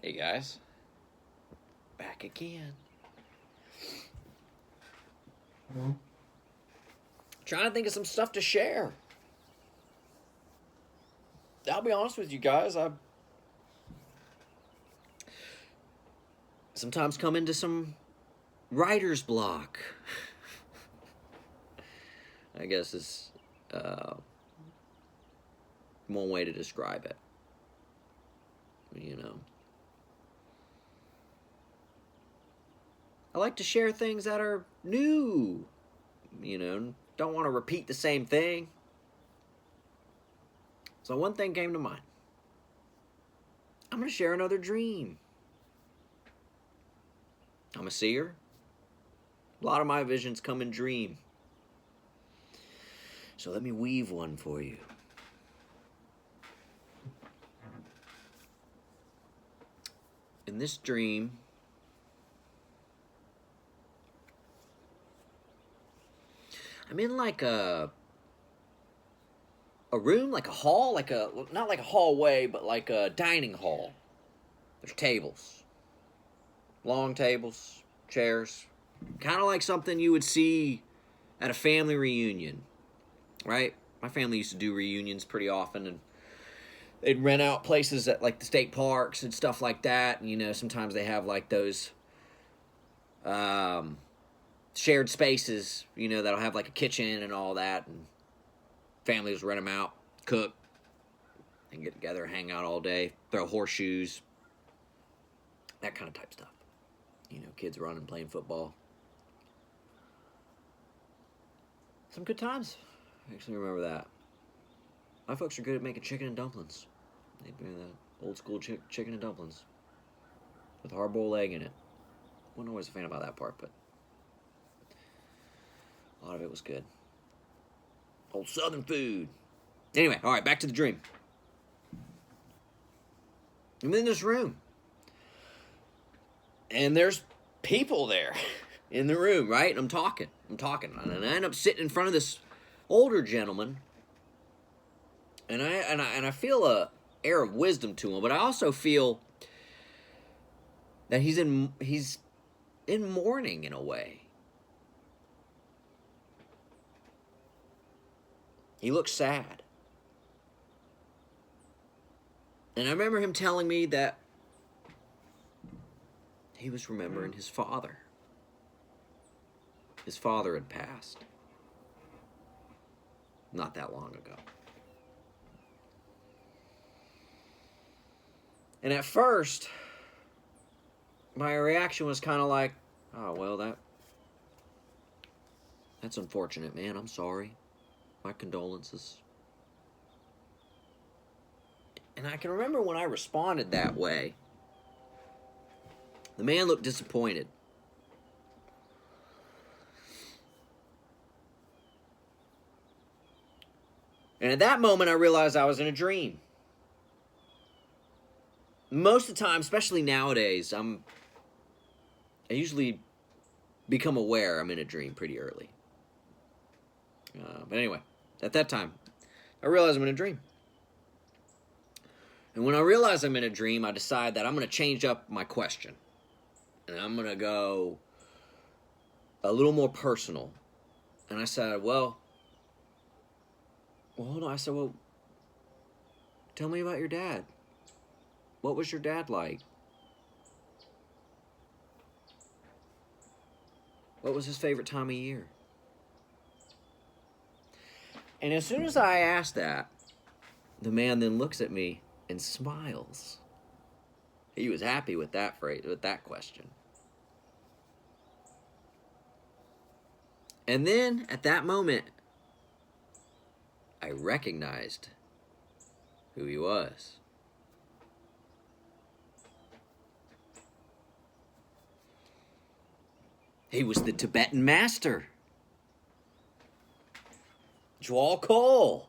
Hey guys, back again. Trying to think of some stuff to share. I'll be honest with you guys, I sometimes come into some writer's block. I guess is one way to describe it. You know, I like to share things that are new. You know, don't want to repeat the same thing. So one thing came to mind. I'm going to share another dream. I'm a seer. A lot of my visions come in dream. So let me weave one for you. In this dream, I'm in like a room, like a hall, not like a hallway, but like a dining hall. There's tables, long tables, chairs, kind of like something you would see at a family reunion, right? My family used to do reunions pretty often, and they'd rent out places at like the state parks and stuff like that. And, you know, sometimes they have like those shared spaces, you know, that'll have like a kitchen and all that. And families rent them out, cook, and get together, hang out all day, throw horseshoes, that kind of type stuff. You know, kids running, playing football. Some good times. I actually remember that. My folks are good at making chicken and dumplings. They do that old school chicken and dumplings with hard-boiled egg in it. Wasn't always a fan about that part, but a lot of it was good. Old Southern food. Anyway, all right, back to the dream. I'm in this room, and there's people there in the room, right? And I'm talking, and I end up sitting in front of this older gentleman, and I feel a air of wisdom to him, but I also feel that he's in mourning in a way. He looks sad. And I remember him telling me that he was remembering his father. His father had passed not that long ago. And at first, my reaction was kind of like, oh, well, that's unfortunate, man. I'm sorry. My condolences. And I can remember when I responded that way, the man looked disappointed. And at that moment, I realized I was in a dream. Most of the time, especially nowadays, I usually become aware I'm in a dream pretty early. But anyway, at that time, I realized I'm in a dream. And when I realize I'm in a dream, I decide that I'm going to change up my question. And I'm going to go a little more personal. And I said, well, hold on. I said, well, tell me about your dad. What was your dad like? What was his favorite time of year? And as soon as I asked that, the man then looks at me and smiles. He was happy with that phrase, with that question. And then, at that moment, I recognized who he was. He was the Tibetan master, Jwal Cole.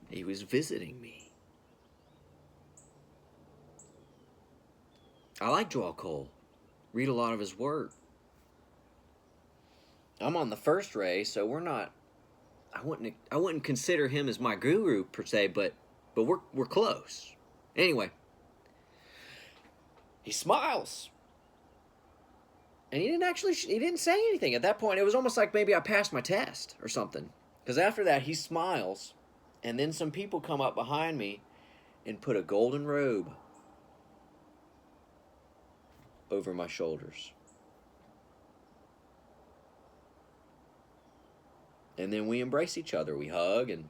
He was visiting me. I like Jwal Cole. Read a lot of his work. I'm on the first ray, so we're not. I wouldn't consider him as my guru per se, but but we're close. Anyway, he smiles. And he didn't say anything at that point. It was almost like maybe I passed my test or something. Because after that, he smiles, and then some people come up behind me and put a golden robe over my shoulders. And then we embrace each other. We hug, and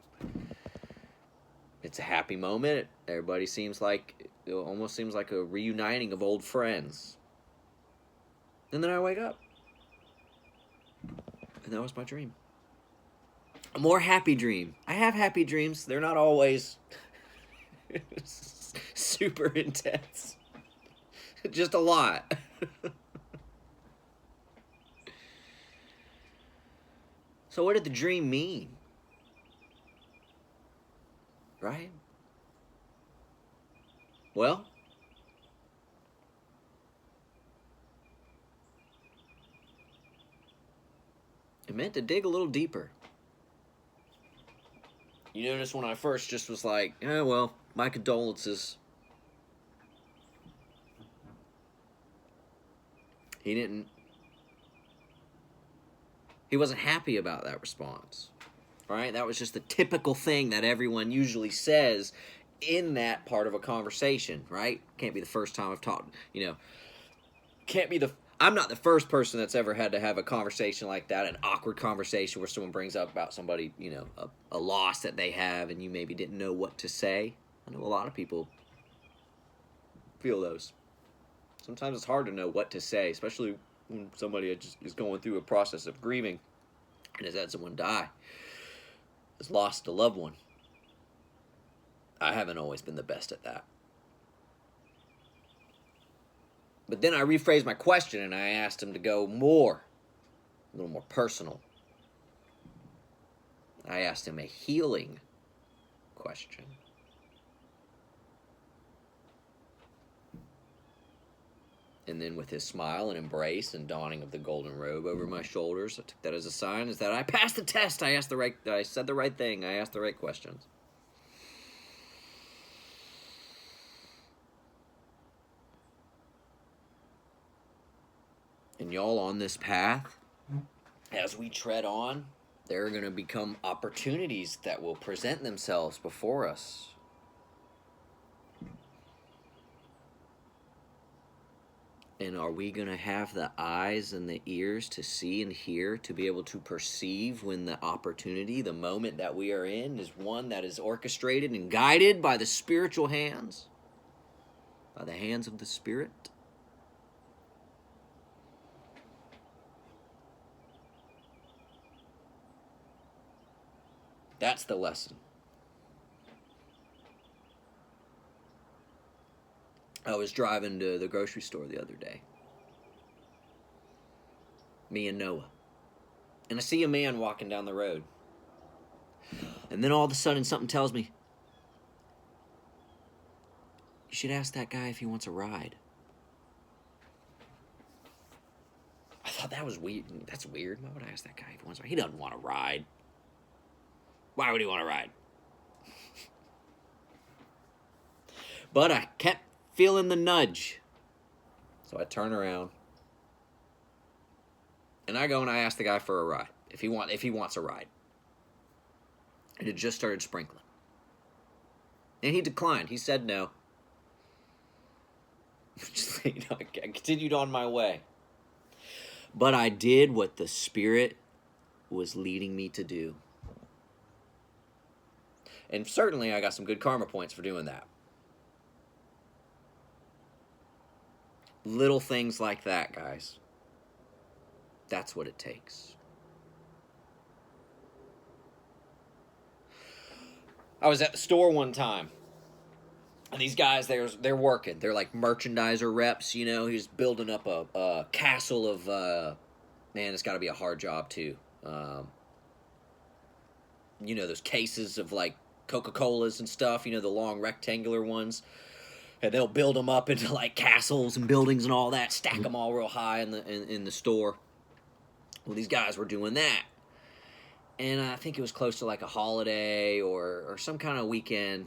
it's a happy moment. Everybody it almost seems like a reuniting of old friends. And then I wake up. And that was my dream. A more happy dream. I have happy dreams. They're not always super intense. Just a lot. So what did the dream mean? Right? Well, it meant to dig a little deeper. You notice when I first just was like, yeah, well, my condolences. He wasn't happy about that response, right? That was just the typical thing that everyone usually says in that part of a conversation, right? Can't be the first time I've talked, I'm not the first person that's ever had to have a conversation like that, an awkward conversation where someone brings up about somebody, a loss that they have and you maybe didn't know what to say. I know a lot of people feel those. Sometimes it's hard to know what to say, especially when somebody just is going through a process of grieving and has had someone die, has lost a loved one. I haven't always been the best at that. But then I rephrased my question and I asked him to go a little more personal. I asked him a healing question. And then with his smile and embrace and donning of the golden robe over my shoulders, I took that as a sign is that I passed the test. I said the right thing. I asked the right questions. And y'all, on this path, as we tread on, there are going to become opportunities that will present themselves before us. And are we going to have the eyes and the ears to see and hear, to be able to perceive when the opportunity, the moment that we are in, is one that is orchestrated and guided by the spiritual hands, by the hands of the Spirit? That's the lesson. I was driving to the grocery store the other day. Me and Noah. And I see a man walking down the road. And then all of a sudden something tells me, you should ask that guy if he wants a ride. I thought that was weird. That's weird. Why would I ask that guy if he wants a ride? He doesn't want a ride. Why would he want a ride? But I kept feeling the nudge. So I turn around. And I go and I ask the guy for a ride. If he wants a ride. And it just started sprinkling. And he declined. He said no. I continued on my way. But I did what the Spirit was leading me to do. And certainly I got some good karma points for doing that. Little things like that, guys. That's what it takes. I was at the store one time. And these guys, they're working. They're like merchandiser reps, He's building up a castle of, man, it's got to be a hard job too. Those cases of like Coca-Colas and stuff, the long rectangular ones. And they'll build them up into like castles and buildings and all that, stack them all real high in the store. Well, these guys were doing that. And I think it was close to like a holiday or some kind of weekend.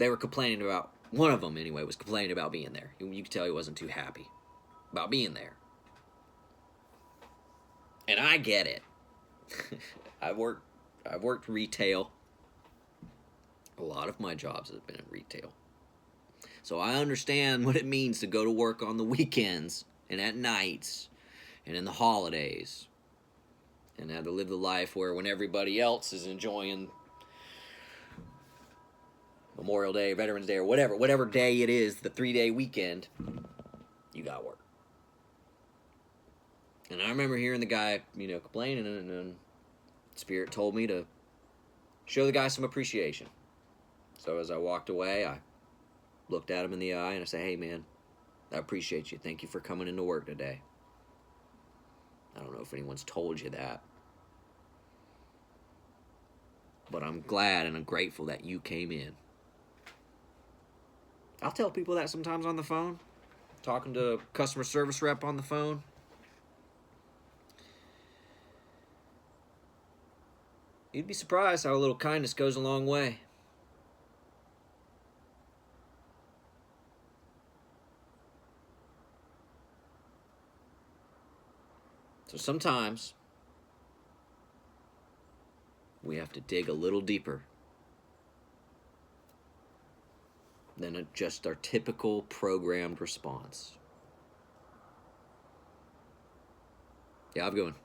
they were complaining about, one of them anyway, was complaining about being there. You could tell he wasn't too happy about being there. And I get it. I've worked retail. A lot of my jobs have been in retail. So I understand what it means to go to work on the weekends and at nights and in the holidays and have to live the life where when everybody else is enjoying Memorial Day, Veterans Day, or whatever day it is, the 3-day weekend, you got work. And I remember hearing the guy, complaining, and Spirit told me to show the guy some appreciation. So as I walked away, I looked at him in the eye and I said, "Hey man, I appreciate you. Thank you for coming into work today. I don't know if anyone's told you that, but I'm glad and I'm grateful that you came in." I'll tell people that sometimes on the phone, talking to a customer service rep on the phone. You'd be surprised how a little kindness goes a long way. So sometimes we have to dig a little deeper than just our typical programmed response. Yeah, I'm going.